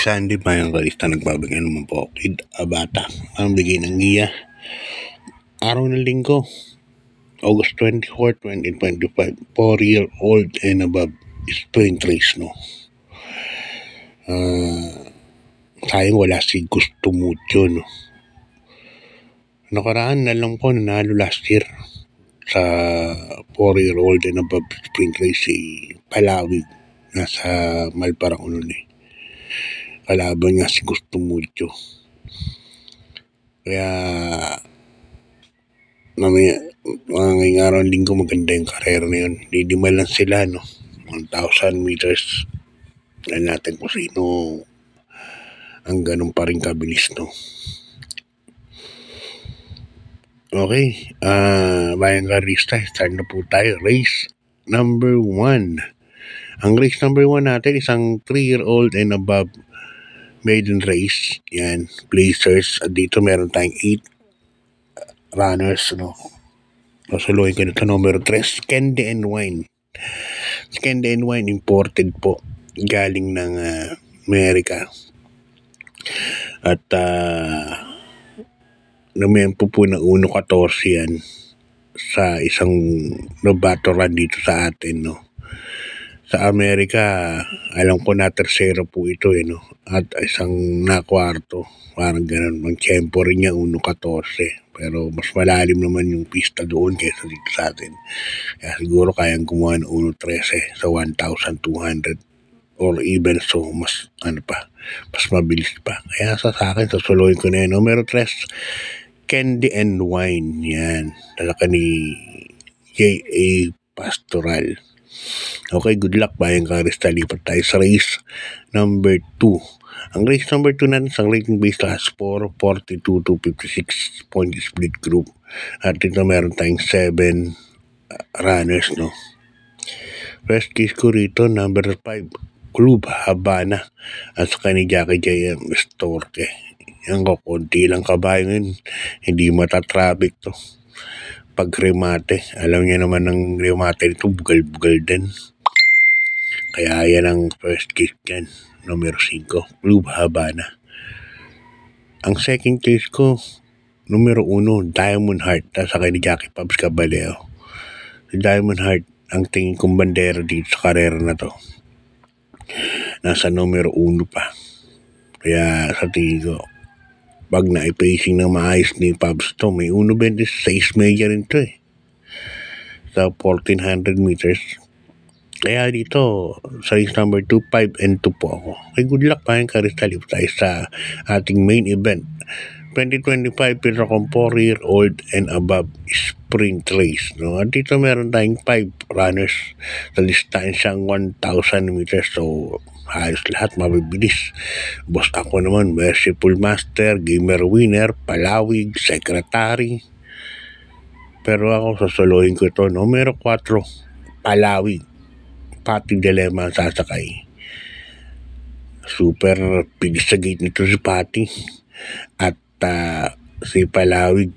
Sunday pa yung kalista nagbabigay naman po Kid Abata. Ang bigay ng giya. Araw ng linggo, August 24, 2025. 4-year-old and above sprint race, no? Sayang wala si Gusto Mucho, no? Nakaraan na lang po nanalo last year sa 4-year-old and above sprint race si Palawig. Nasa Malparang nun eh. Kalaban nga si Gusto Mucho. Kaya ngayong araw ng linggo maganda yung karera na yun. Didima lang sila, no? 1,000 meters. Alam natin kung sino ang ganun pa rin kabilis, no? Okay, bayang karista, start na po tayo. Race number 1. Ang race number 1 natin, isang 3-year-old and above maiden race. Yan, placers. At dito meron tayong 8 runners, no? Pasuluhin ko nito, number 3, Candy and Wine. Candy and Wine, imported po. Galing ng Amerika. At namempo po ng 1.14 yan sa isang novato run dito sa atin, no? Sa Amerika, alam ko na tersero po ito, no? At isang nakwarto, parang ganun. Ang tempo rin niya 1.14. Pero mas malalim naman yung pista doon kaysa dito sa atin. Kaya siguro kayang gumawa ng 1.13 sa 1,200. Or even so, mas mas mabilis pa. Kaya sa akin, sasuluhin ko na yun. Numero 3, Candy and Wine. Yan. Talaka ni J.A. Pastoral. Okay, good luck. Bayang karista, lipat tayo sa race number 2. Ang race number 2 natin sa rating base class 4, 42 to 56 point split group. At dito meron tayong 7 runners, no? First case ko rito, number 5, Club Habana. At saka ni Jackie J.M. Storke. Yan ko, konti lang kabayo yun. Hindi matatraffic to. Pag remate, alam niya naman ng remate nito, bugal-bugal din. Kaya yan ang first case dyan. Numero 5, Club Habana. Ang second case ko, numero 1, Diamond Heart. Tapos saka ni Jackie Pabs Caballero. Si Diamond Heart, ang tingin kong bandera dito sa karera na to. Nasa numero 1 pa. Kaya sa tingin ko, pag na-pacing ng maayos ni Pabs to, may 1.26 media rin to eh. Sa 1,400 meters. Kaya dito, sa race number 2, 5 and 2 po ako. Okay, good luck pa yung karista. Lipat tayo sa ating main event. 2025 Pinracom 4-year-old and above sprint race. No? At dito meron tayong 5 runners sa distansyang 1,000 meters. So, halos lahat mabibilis. Boss ako naman, Merciful Master, Gamer Winner, Palawig, Secretary. Pero ako sasuluhin ko ito. Numero 4, Palawig. Pati Dilema sasakay. Super bilis sa gate nito si Pati. At si Palawig,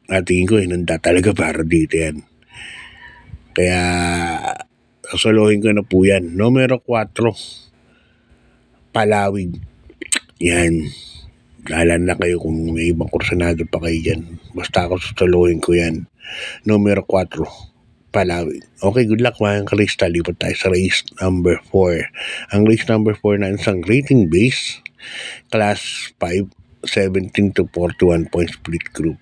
tingin ko hinanda talaga para dito yan. Kaya sasuluhin ko na po yan. Numero 4, Palawig. Yan. Dahalan na kayo kung may ibang kursanado pa kayo dyan. Basta ako sasuluhin ko yan. Numero 4, Palawig. Okay, good luck mga karista. Lipat tayo sa race number 4. Ang race number 4 na isang rating base class 5, 17 to 41 point split group.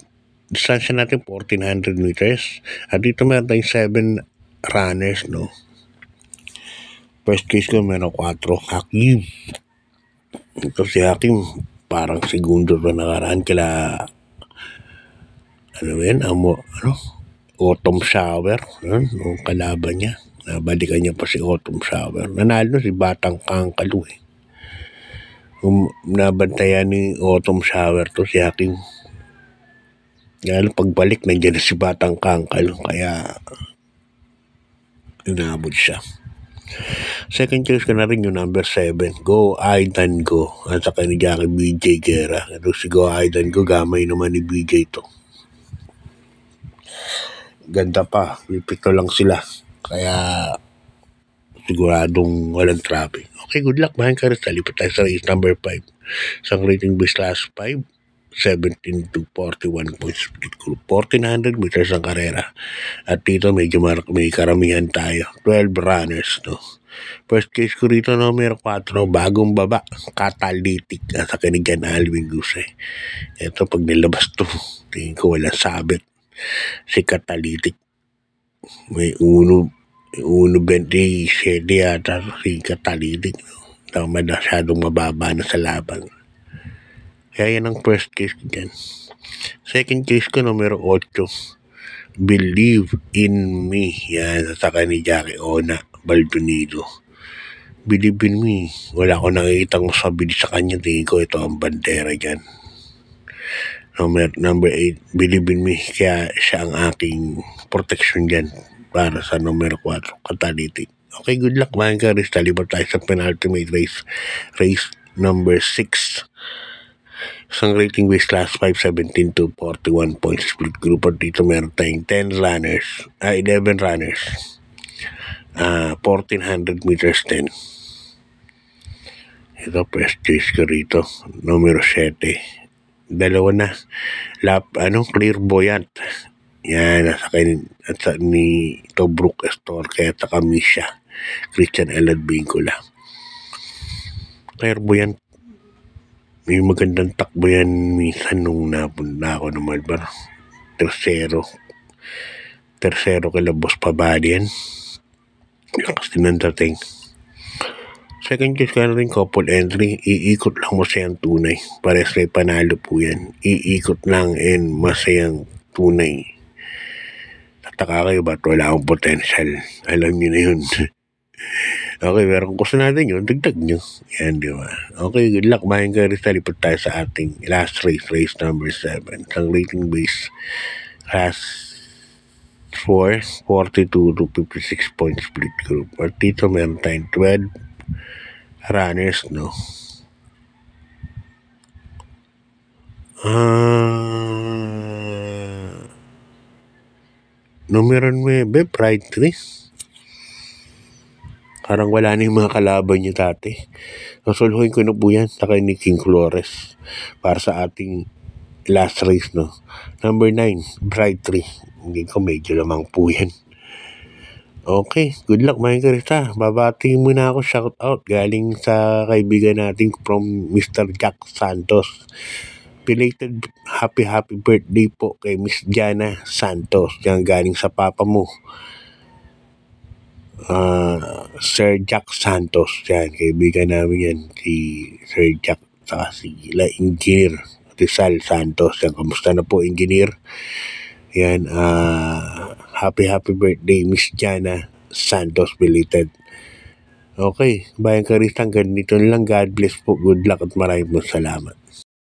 Distansya natin 1,400 meters. At dito meron tayong 7 runners, no? First case ko meron 4, Hakim. Ito si Hakim, parang segundo na nakaraan kila Autumn Shower, yung kalaban niya. Nabalikan niya pa si Autumn Shower. Nanalo si Batang Kangkalu eh. Nabantayan ni Autumn Shower to si Hakim. Lalo pagbalik, nandiyan na si Batang Kangkalu. Kaya inabot siya. Second choice ko na rin yung number 7, Go Aidan Go. At saka ni Jackie BJ Guerra. Ito si Go Aidan Go, gamay naman ni BJ to. Ganda pa, may 7 lang sila. Kaya siguradong walang traffic. Okay, good luck mga karista. Lipat tayo sa race number 5. Isang rating base class 5. 17 to 41 points split group. 1400 meters ang karera. At dito medyo may karamihan tayo. 12 runners, no? First case ko rito, numero 4, bagong baba, catalytic, sa kanigan Alvin Guse. Ito, pag nilabas to, tingin ko walang sabit. Si catalytic. May 1.27 yata si catalytic. No? Masyadong mababa na sa laban. Kaya yan ang first case ko dyan. Second case ko, numero 8, Believe in Me. Yan, sa ni Jackie Ona Baldonido. Believe in Me. Wala ko nakikitang masabili sa kanya. Tingin ko ito ang bandera dyan. Number 8, Believe in Me. Kaya siya ang aking protection dyan para sa numero 4, catalytic. Okay, good luck mga karista. Libat tayo sa penultimate race. Race number 6. Isang rating base class 5, 17 to 41 points split group. At dito meron tayong 11 runners. 1400 meters 10. Ito, first chase ko rito. Numero 7. Dalawa na. Clairvoyant. Yan, nasa ni Tobruk Estor, kaya takami siya. Christian Elad Vincula. Clairvoyant. May magandang takbo yan minsan nung napunta ako ng Malbar. Tercero kila Boss Pabali yan. Lakas din ang dating. Second case ka na rin, couple entry. Iikot lang masayang tunay. Pares may panalo po yan. Iikot lang and masayang tunay. Tataka kayo ba't wala akong potential? Alam nyo na yun. Okay, pero kung gusto natin yun, dagdag nyo. Yan, di ba? Okay, good luck. Mahin ka rin, lipat tayo sa ating last race number 7. Ang rating base, class 4, 42 to 56 points split group. At dito meron tayong 12 runners, no? Numero 9, Pride 3. Parang wala na yung mga kalaban niyo dati. Nasulhuin ko na po yan sa kay ni King Flores para sa ating last race, no? Number 9, Pride 3. Hindi ko medyo lamang po yan. Okay, good luck mga karista. Babati muna ako, shout out galing sa kaibigan natin from Mr. Jack Santos. Belated happy birthday po kay Miss Jana Santos. Yan galing sa papa mo. Sir Jack Santos. Yan, kaibigan namin yan. Si Sir Jack saka si Engineer Rizal Santos. Yan, kamusta na po, Engineer? Yan, happy birthday, Miss Jana Santos, belated. Okay, bayan karistang ganito lang. God bless po, good luck at maraming salamat.